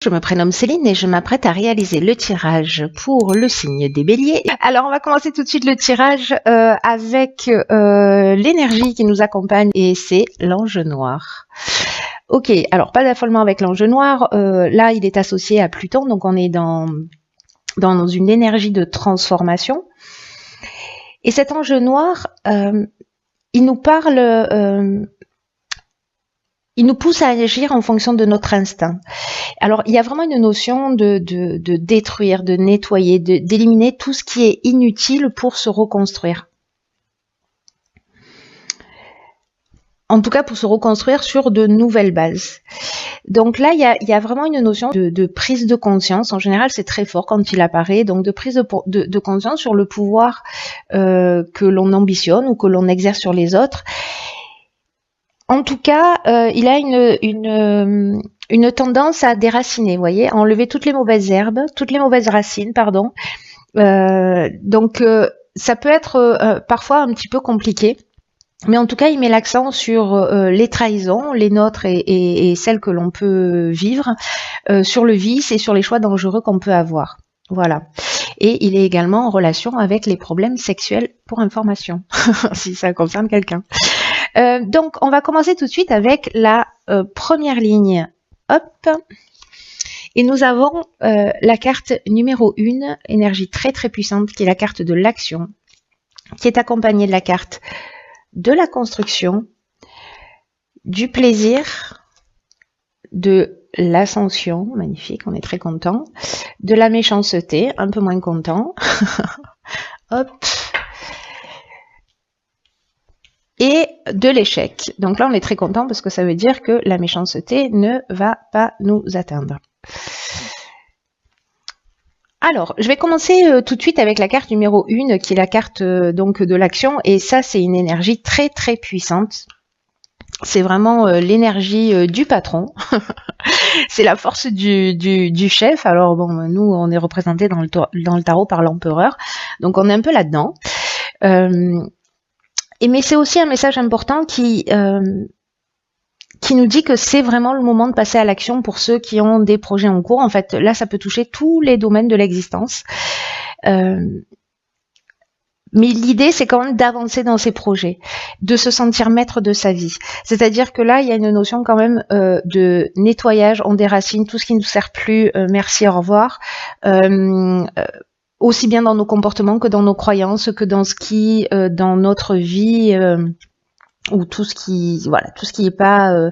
Je me prénomme Céline et je m'apprête à réaliser le tirage pour le signe des béliers. Alors on va commencer tout de suite le tirage avec l'énergie qui nous accompagne et c'est l'ange noir. Ok, alors pas d'affolement avec l'ange noir, là il est associé à Pluton, donc on est dans une énergie de transformation. Et cet ange noir, il nous parle... il nous pousse à agir en fonction de notre instinct. Alors, il y a vraiment une notion de détruire, de nettoyer, d'éliminer tout ce qui est inutile pour se reconstruire. En tout cas, pour se reconstruire sur de nouvelles bases. Donc là, il y a vraiment une notion de prise de conscience. En général, c'est très fort quand il apparaît. Donc, de prise de conscience sur le pouvoir que l'on ambitionne ou que l'on exerce sur les autres. En tout cas, il a une tendance à déraciner, vous voyez, à enlever toutes les mauvaises herbes, toutes les mauvaises racines, pardon. Donc, ça peut être parfois un petit peu compliqué. Mais en tout cas, il met l'accent sur les trahisons, les nôtres et celles que l'on peut vivre, sur le vice et sur les choix dangereux qu'on peut avoir. Voilà. Et il est également en relation avec les problèmes sexuels pour information, si ça concerne quelqu'un. Donc, on va commencer tout de suite avec la première ligne. Hop. Et nous avons la carte numéro 1, énergie très très puissante, qui est la carte de l'action, qui est accompagnée de la carte de la construction, du plaisir, de l'ascension, magnifique, on est très content, de la méchanceté, un peu moins content. Hop. Et de l'échec. Donc là, on est très content parce que ça veut dire que la méchanceté ne va pas nous atteindre. Alors, je vais commencer tout de suite avec la carte numéro 1, qui est la carte donc de l'action. Et ça, c'est une énergie très très puissante. C'est vraiment l'énergie du patron. C'est la force du chef. Alors bon, nous, on est représenté dans le tarot par l'empereur. Donc on est un peu là-dedans. Mais c'est aussi un message important qui nous dit que c'est vraiment le moment de passer à l'action pour ceux qui ont des projets en cours. En fait, là, ça peut toucher tous les domaines de l'existence. Mais l'idée, c'est quand même d'avancer dans ces projets, de se sentir maître de sa vie. C'est-à-dire que là, il y a une notion quand même de nettoyage, on déracine tout ce qui ne nous sert plus, merci, au revoir. Aussi bien dans nos comportements que dans nos croyances, que dans ce qui, dans notre vie, ou tout ce qui est pas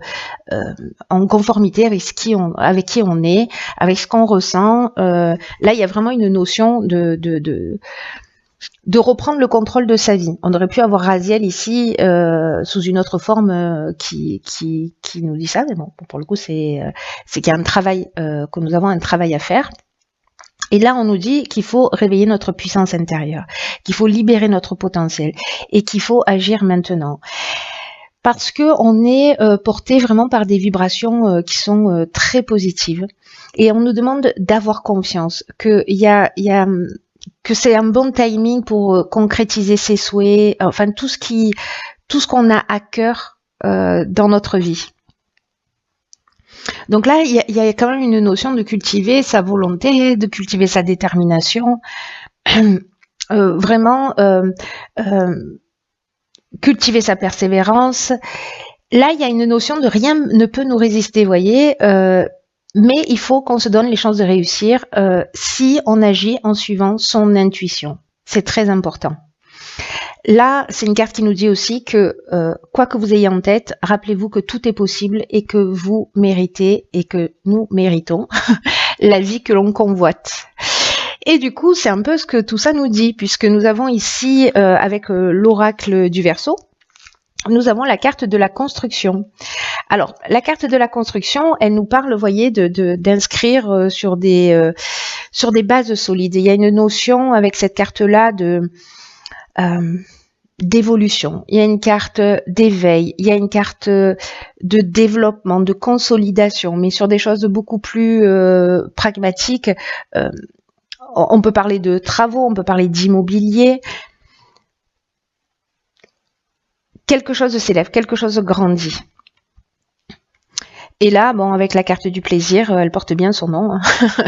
en conformité avec qui on est, avec ce qu'on ressent. Là, il y a vraiment une notion de reprendre le contrôle de sa vie. On aurait pu avoir Raziel ici sous une autre forme qui nous dit ça, mais bon, pour le coup, c'est qu'il y a un travail, que nous avons un travail à faire. Et là, on nous dit qu'il faut réveiller notre puissance intérieure, qu'il faut libérer notre potentiel et qu'il faut agir maintenant. Parce que on est porté vraiment par des vibrations qui sont très positives. Et on nous demande d'avoir confiance, que c'est un bon timing pour concrétiser ses souhaits, enfin tout ce qu'on a à cœur dans notre vie. Donc là, il y a quand même une notion de cultiver sa volonté, de cultiver sa détermination, vraiment cultiver sa persévérance. Là, il y a une notion de rien ne peut nous résister, vous voyez, mais il faut qu'on se donne les chances de réussir si on agit en suivant son intuition. C'est très important. Là, c'est une carte qui nous dit aussi que quoi que vous ayez en tête, rappelez-vous que tout est possible et que vous méritez et que nous méritons la vie que l'on convoite. Et du coup, c'est un peu ce que tout ça nous dit, puisque nous avons ici, avec l'oracle du Verseau, nous avons la carte de la construction. Alors, la carte de la construction, elle nous parle, vous voyez, d'inscrire sur des bases solides. Il y a une notion avec cette carte-là d'évolution, il y a une carte d'éveil, il y a une carte de développement, de consolidation, mais sur des choses beaucoup plus pragmatiques. On peut parler de travaux, on peut parler d'immobilier. Quelque chose s'élève, quelque chose grandit. Et là, bon, avec la carte du plaisir, elle porte bien son nom. Hein.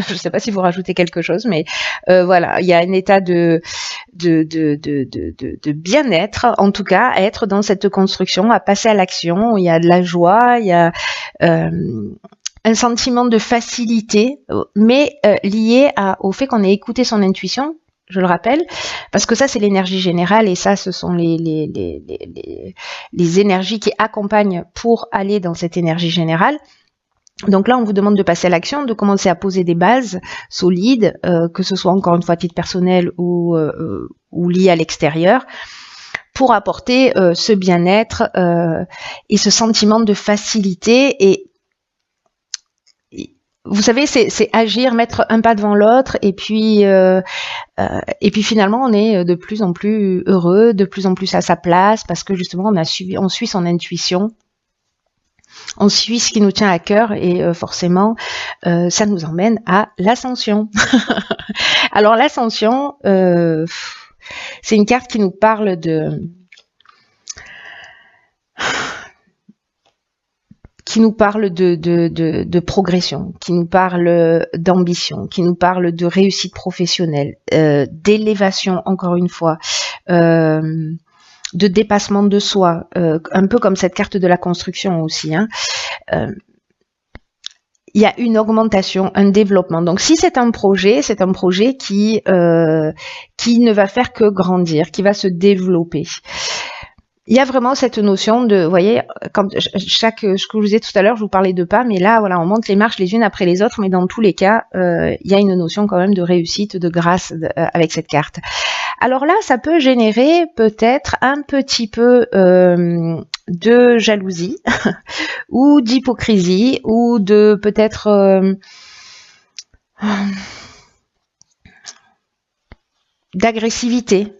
Je ne sais pas si vous rajoutez quelque chose, mais voilà, il y a un état de bien-être, en tout cas, à être dans cette construction, à passer à l'action. Il y a de la joie, il y a un sentiment de facilité, mais lié au fait qu'on ait écouté son intuition. Je le rappelle, parce que ça c'est l'énergie générale et ça ce sont les énergies qui accompagnent pour aller dans cette énergie générale. Donc là on vous demande de passer à l'action, de commencer à poser des bases solides, que ce soit encore une fois à titre personnel ou lié à l'extérieur, pour apporter ce bien-être et ce sentiment de facilité. Et vous savez, c'est agir, mettre un pas devant l'autre, et puis finalement, on est de plus en plus heureux, de plus en plus à sa place, parce que justement, on suit son intuition, on suit ce qui nous tient à cœur, et forcément, ça nous emmène à l'ascension. Alors l'ascension, c'est une carte qui nous parle de progression, qui nous parle d'ambition, qui nous parle de réussite professionnelle, d'élévation, encore une fois, de dépassement de soi, un peu comme cette carte de la construction aussi. Hein. Il y a une augmentation, un développement. Donc si c'est un projet qui ne va faire que grandir, qui va se développer. Il y a vraiment cette notion de, vous voyez, ce que je vous disais tout à l'heure, je vous parlais de pas, mais là, voilà, on monte les marches les unes après les autres, mais dans tous les cas, il y a une notion quand même de réussite, de grâce avec cette carte. Alors là, ça peut générer peut-être un petit peu de jalousie ou d'hypocrisie ou de peut-être d'agressivité.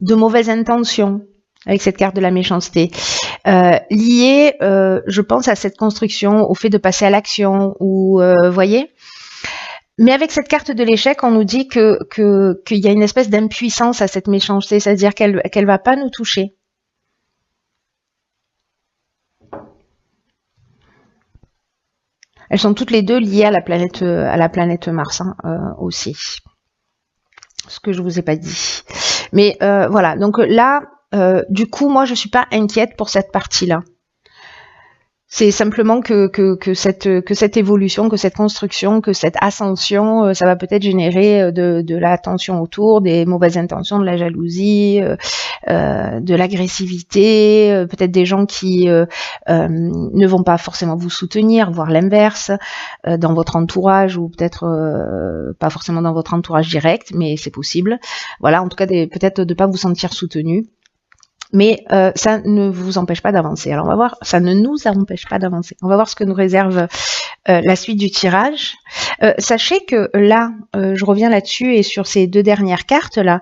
De mauvaises intentions avec cette carte de la méchanceté, liées, je pense, à cette construction, au fait de passer à l'action, ou voyez. Mais avec cette carte de l'échec, on nous dit qu'il y a une espèce d'impuissance à cette méchanceté, c'est-à-dire qu'elle va pas nous toucher. Elles sont toutes les deux liées à la planète Mars aussi. Ce que je vous ai pas dit. Mais voilà, donc là, du coup, moi, je suis pas inquiète pour cette partie-là. C'est simplement que cette évolution, que cette construction, que cette ascension, ça va peut-être générer de la tension autour, des mauvaises intentions, de la jalousie, de l'agressivité, peut-être des gens qui ne vont pas forcément vous soutenir, voire l'inverse, dans votre entourage, ou peut-être pas forcément dans votre entourage direct, mais c'est possible. Voilà, en tout cas, peut-être de pas vous sentir soutenu. Mais ça ne vous empêche pas d'avancer. Alors on va voir, ça ne nous empêche pas d'avancer. On va voir ce que nous réserve la suite du tirage. Sachez que là, je reviens là-dessus et sur ces deux dernières cartes là,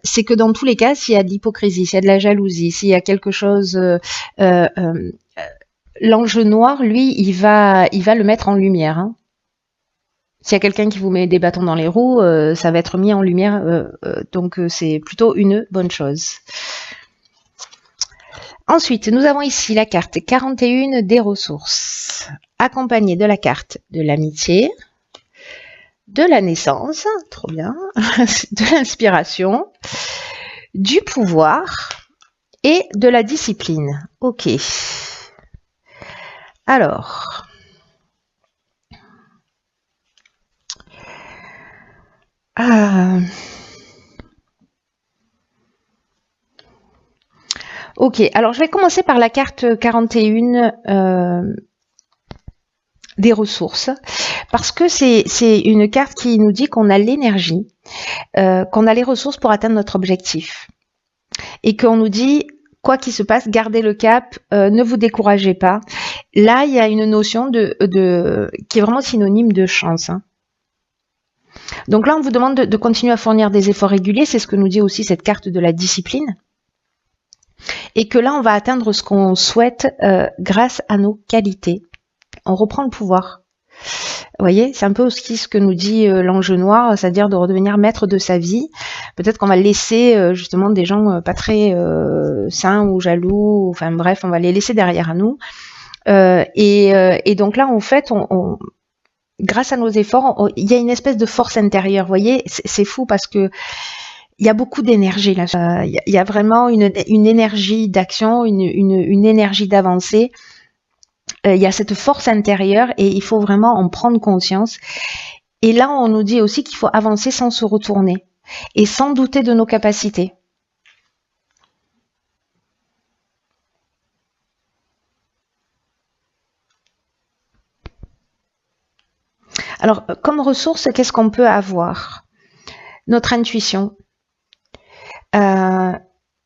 c'est que dans tous les cas, s'il y a de l'hypocrisie, s'il y a de la jalousie, s'il y a quelque chose, l'ange noir, lui, il va le mettre en lumière. Hein. S'il y a quelqu'un qui vous met des bâtons dans les roues, ça va être mis en lumière, donc c'est plutôt une bonne chose. Ensuite, nous avons ici la carte 41 des ressources, accompagnée de la carte de l'amitié, de la naissance, trop bien, de l'inspiration, du pouvoir et de la discipline. Ok. Alors... Ok, alors je vais commencer par la carte 41 des ressources, parce que c'est une carte qui nous dit qu'on a l'énergie, qu'on a les ressources pour atteindre notre objectif, et qu'on nous dit, quoi qu'il se passe, gardez le cap, ne vous découragez pas. Là, il y a une notion qui est vraiment synonyme de chance, hein. Donc là, on vous demande de continuer à fournir des efforts réguliers, c'est ce que nous dit aussi cette carte de la discipline. Et que là, on va atteindre ce qu'on souhaite grâce à nos qualités. On reprend le pouvoir. Vous voyez, c'est un peu aussi ce que nous dit l'ange noir, c'est-à-dire de redevenir maître de sa vie. Peut-être qu'on va laisser justement des gens pas très sains ou jaloux, enfin bref, on va les laisser derrière nous. Et donc là, en fait, grâce à nos efforts, il y a une espèce de force intérieure. Vous voyez, c'est fou parce que il y a beaucoup d'énergie là. Il y a vraiment une énergie d'action, une énergie d'avancée. Il y a cette force intérieure et il faut vraiment en prendre conscience. Et là, on nous dit aussi qu'il faut avancer sans se retourner et sans douter de nos capacités. Alors, comme ressource, qu'est-ce qu'on peut avoir? Notre intuition,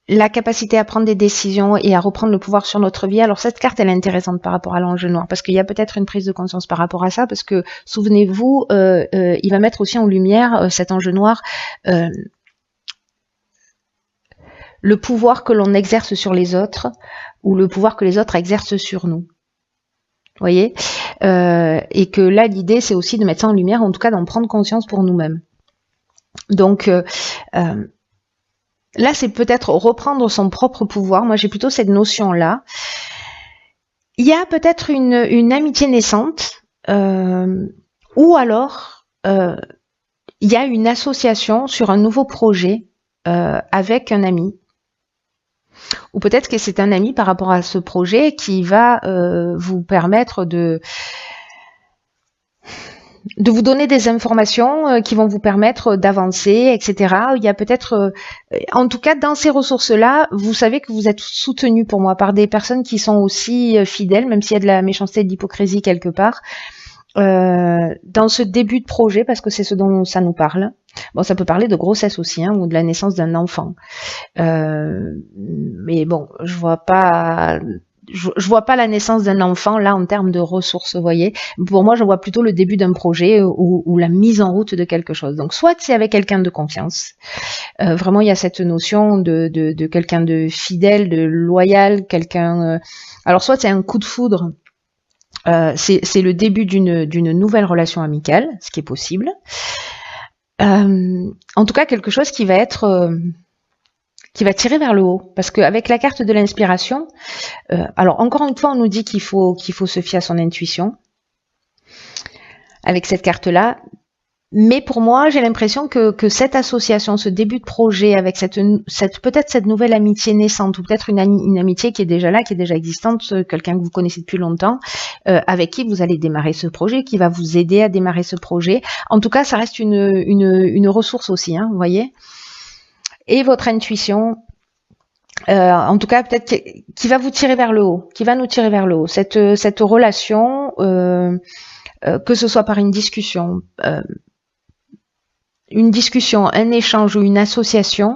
la capacité à prendre des décisions et à reprendre le pouvoir sur notre vie. Alors cette carte, elle est intéressante par rapport à l'ange noir, parce qu'il y a peut-être une prise de conscience par rapport à ça, parce que, souvenez-vous, il va mettre aussi en lumière, cet ange noir, le pouvoir que l'on exerce sur les autres, ou le pouvoir que les autres exercent sur nous. Vous voyez, et que là, l'idée, c'est aussi de mettre ça en lumière, en tout cas d'en prendre conscience pour nous-mêmes. Donc, là, c'est peut-être reprendre son propre pouvoir. Moi, j'ai plutôt cette notion-là. Il y a peut-être une amitié naissante, ou alors, il y a une association sur un nouveau projet avec un ami. Ou peut-être que c'est un ami par rapport à ce projet qui va vous permettre de vous donner des informations qui vont vous permettre d'avancer, etc. Il y a peut-être, en tout cas dans ces ressources-là, vous savez que vous êtes soutenu pour moi par des personnes qui sont aussi fidèles, même s'il y a de la méchanceté et de l'hypocrisie quelque part, dans ce début de projet, parce que c'est ce dont ça nous parle. Bon, ça peut parler de grossesse aussi, hein, ou de la naissance d'un enfant. Mais bon, je vois pas la naissance d'un enfant là en termes de ressources, vous voyez. Pour moi, je vois plutôt le début d'un projet ou la mise en route de quelque chose. Donc, soit c'est avec quelqu'un de confiance. Vraiment, il y a cette notion de quelqu'un de fidèle, de loyal, quelqu'un. Alors, soit c'est un coup de foudre. C'est le début d'une nouvelle relation amicale, ce qui est possible. En tout cas, quelque chose qui va être qui va tirer vers le haut, parce qu'avec la carte de l'inspiration, alors encore une fois, on nous dit qu'il faut se fier à son intuition avec cette carte-là. Mais pour moi, j'ai l'impression que cette association, ce début de projet, avec peut-être cette nouvelle amitié naissante, ou peut-être une amitié qui est déjà là, qui est déjà existante, quelqu'un que vous connaissez depuis longtemps, avec qui vous allez démarrer ce projet, qui va vous aider à démarrer ce projet. En tout cas, ça reste une ressource aussi, hein, vous voyez. Et votre intuition, en tout cas, peut-être qui va vous tirer vers le haut, qui va nous tirer vers le haut. Cette relation, que ce soit par une discussion, un échange ou une association,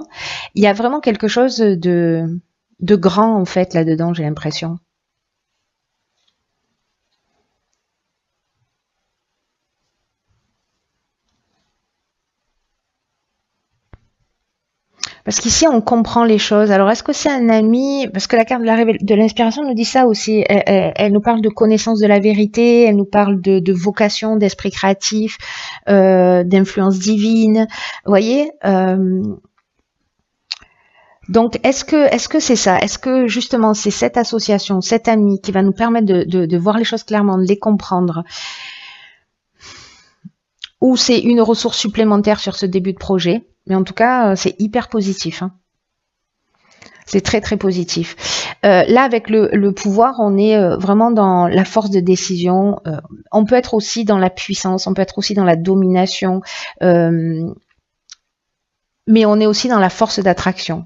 il y a vraiment quelque chose de grand en fait là-dedans, j'ai l'impression. Parce qu'ici, on comprend les choses. Alors, est-ce que c'est un ami? Parce que la carte de l'inspiration nous dit ça aussi. Elle nous parle de connaissance de la vérité, elle nous parle de vocation, d'esprit créatif, d'influence divine. Vous voyez, donc, est-ce que c'est ça? Est-ce que justement c'est cette association, cet ami qui va nous permettre de voir les choses clairement, de les comprendre, ou c'est une ressource supplémentaire sur ce début de projet? Mais en tout cas, c'est hyper positif. Hein. C'est très très positif. Là, avec le pouvoir, on est vraiment dans la force de décision. On peut être aussi dans la puissance, on peut être aussi dans la domination, mais on est aussi dans la force d'attraction.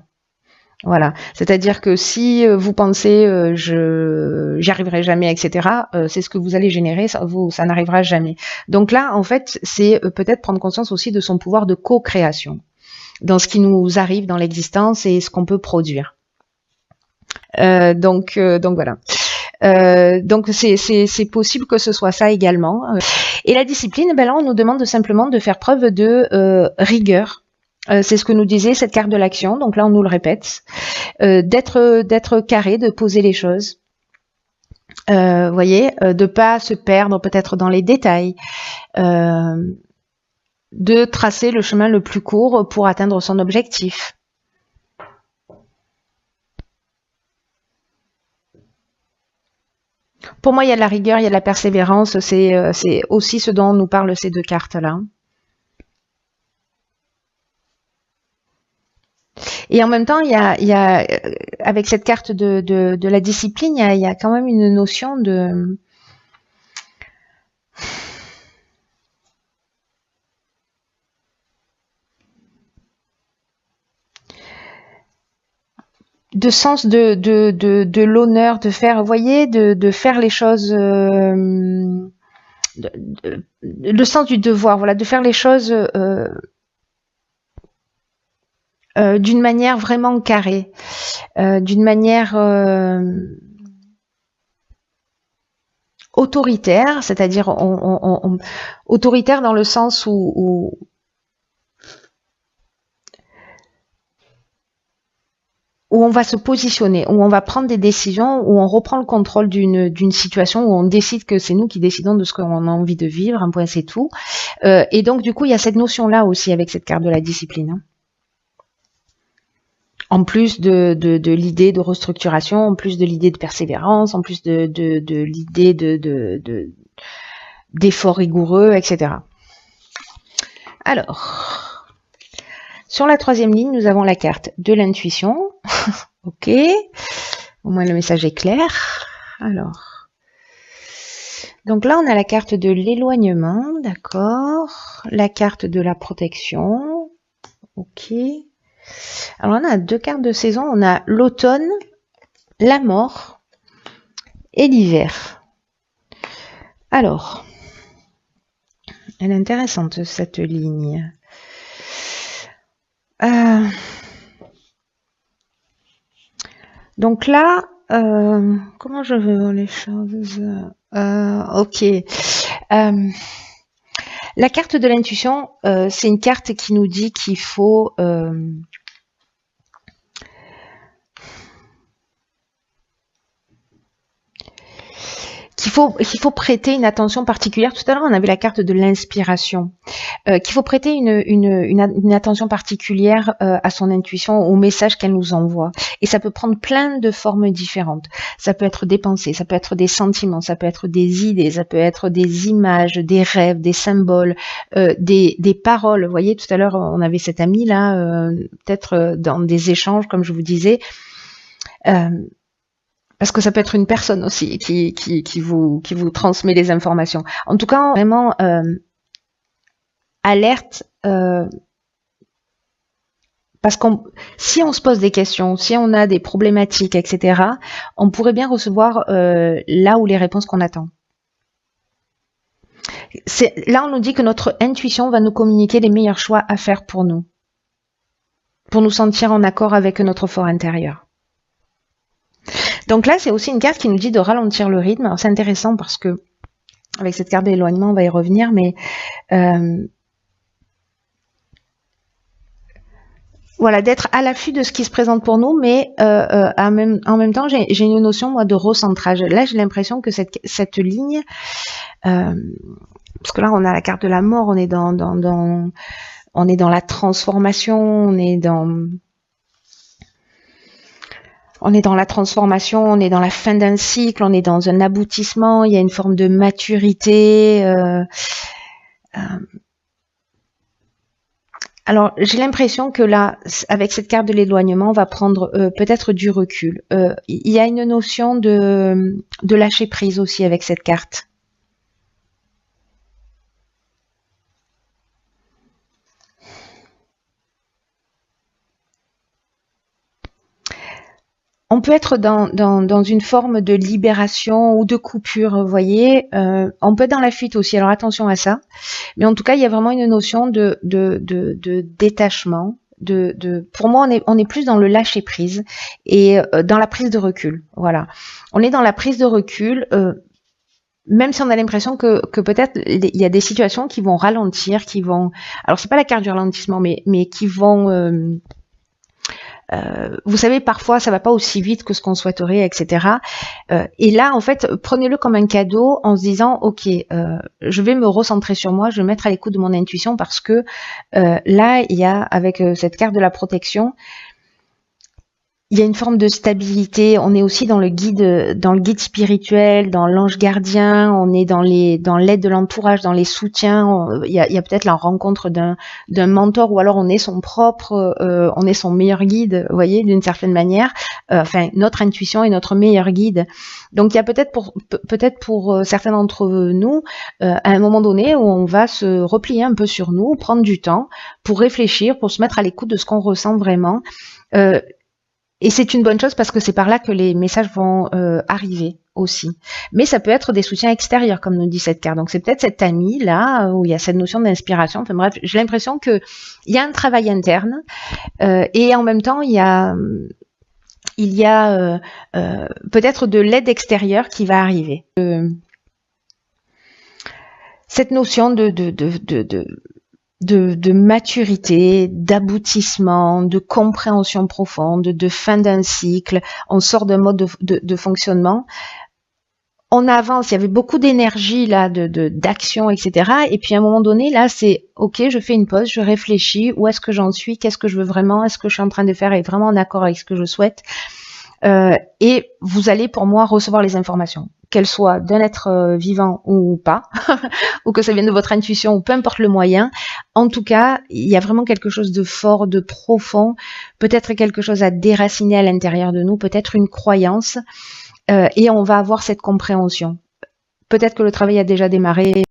Voilà, c'est-à-dire que si vous pensez j'y arriverai jamais, etc., c'est ce que vous allez générer, ça n'arrivera jamais. Donc là, en fait, c'est peut-être prendre conscience aussi de son pouvoir de co-création dans ce qui nous arrive dans l'existence et ce qu'on peut produire. Donc voilà. Donc c'est possible que ce soit ça également. Et la discipline, ben là, on nous demande simplement de faire preuve de rigueur. C'est ce que nous disait cette carte de l'action, donc là on nous le répète, d'être carré, de poser les choses, Vous voyez, de pas se perdre peut-être dans les détails, de tracer le chemin le plus court pour atteindre son objectif. Pour moi, il y a de la rigueur, il y a de la persévérance, c'est aussi ce dont nous parlent ces deux cartes-là. Et en même temps, il y a avec cette carte de la discipline, il y a quand même une notion de sens de l'honneur, de faire, vous voyez, de faire les choses, le sens du devoir, voilà, de faire les choses d'une manière vraiment carrée, d'une manière autoritaire, c'est-à-dire autoritaire dans le sens où on va se positionner, où on va prendre des décisions, où on reprend le contrôle d'une situation, où on décide que c'est nous qui décidons de ce qu'on a envie de vivre, un point c'est tout. Et donc du coup, il y a cette notion-là aussi avec cette carte de la discipline. Hein. En plus de l'idée de restructuration, en plus de l'idée de persévérance, en plus de l'idée d'efforts rigoureux, etc. Alors, sur la troisième ligne, nous avons la carte de l'intuition. Ok, au moins le message est clair. Alors, donc là, on a la carte de l'éloignement, d'accord. La carte de la protection. Ok. Alors, on a deux cartes de saison. On a l'automne, la mort et l'hiver. Alors, elle est intéressante, cette ligne. Donc là, comment je veux voir les choses? Ok. La carte de l'intuition, c'est une carte qui nous dit qu'il faut qu'il faut prêter une attention particulière. Tout à l'heure, on avait la carte de l'inspiration. Qu'il faut prêter une attention particulière à son intuition, au message qu'elle nous envoie. Et ça peut prendre plein de formes différentes. Ça peut être des pensées, ça peut être des sentiments, ça peut être des idées, ça peut être des images, des rêves, des symboles, des paroles. Vous voyez, tout à l'heure, on avait cet ami là, peut-être dans des échanges, comme je vous disais. Parce que ça peut être une personne aussi qui vous transmet les informations. En tout cas, vraiment alerte, parce qu'on, si on se pose des questions, si on a des problématiques, etc., on pourrait bien recevoir là où les réponses qu'on attend. Là, on nous dit que notre intuition va nous communiquer les meilleurs choix à faire pour nous sentir en accord avec notre fort intérieur. Donc là, c'est aussi une carte qui nous dit de ralentir le rythme. Alors c'est intéressant parce que avec cette carte d'éloignement, on va y revenir, mais voilà, d'être à l'affût de ce qui se présente pour nous, mais en même temps, j'ai une notion moi de recentrage. Là, j'ai l'impression que cette ligne, parce que là, on a la carte de la mort, on est dans la transformation, on est dans la transformation, on est dans la fin d'un cycle, on est dans un aboutissement, il y a une forme de maturité. Alors, j'ai l'impression que là, avec cette carte de l'éloignement, on va prendre peut-être du recul. Il y a une notion de lâcher prise aussi avec cette carte. On peut être dans une forme de libération ou de coupure, vous voyez. On peut être dans la fuite aussi, alors attention à ça. Mais en tout cas, il y a vraiment une notion de détachement. Pour moi, on est plus dans le lâcher prise et dans la prise de recul. Voilà. On est dans la prise de recul, même si on a l'impression que peut-être il y a des situations qui vont ralentir, qui vont. Alors c'est pas la carte du ralentissement, mais qui vont vous savez, parfois ça va pas aussi vite que ce qu'on souhaiterait, etc. Et là, en fait, prenez-le comme un cadeau en se disant, ok, je vais me recentrer sur moi, je vais me mettre à l'écoute de mon intuition parce que là, il y a, avec cette carte de la protection, il y a une forme de stabilité. On est aussi dans le guide spirituel, dans l'ange gardien. On est dans l'aide de l'entourage, dans les soutiens. Il y a peut-être la rencontre d'un mentor, ou alors on est son propre, on est son meilleur guide. Vous voyez, d'une certaine manière. Enfin, notre intuition est notre meilleur guide. Donc, il y a peut-être pour certains d'entre nous, à un moment donné, où on va se replier un peu sur nous, prendre du temps pour réfléchir, pour se mettre à l'écoute de ce qu'on ressent vraiment. Et c'est une bonne chose parce que c'est par là que les messages vont arriver aussi. Mais ça peut être des soutiens extérieurs, comme nous dit cette carte. Donc c'est peut-être cette amie là où il y a cette notion d'inspiration. Enfin bref, j'ai l'impression que il y a un travail interne et en même temps il y a peut-être de l'aide extérieure qui va arriver. Cette notion de maturité, d'aboutissement, de compréhension profonde, de fin d'un cycle, on sort d'un mode de fonctionnement, on avance, il y avait beaucoup d'énergie là, d'action, etc. Et puis à un moment donné, là, c'est ok, je fais une pause, je réfléchis, où est-ce que j'en suis, qu'est-ce que je veux vraiment, est-ce que je suis en train de faire est vraiment en accord avec ce que je souhaite, et vous allez pour moi recevoir les informations, qu'elles soient d'un être vivant ou pas, ou que ça vienne de votre intuition, ou peu importe le moyen. En tout cas, il y a vraiment quelque chose de fort, de profond, peut-être quelque chose à déraciner à l'intérieur de nous, peut-être une croyance, et on va avoir cette compréhension. Peut-être que le travail a déjà démarré.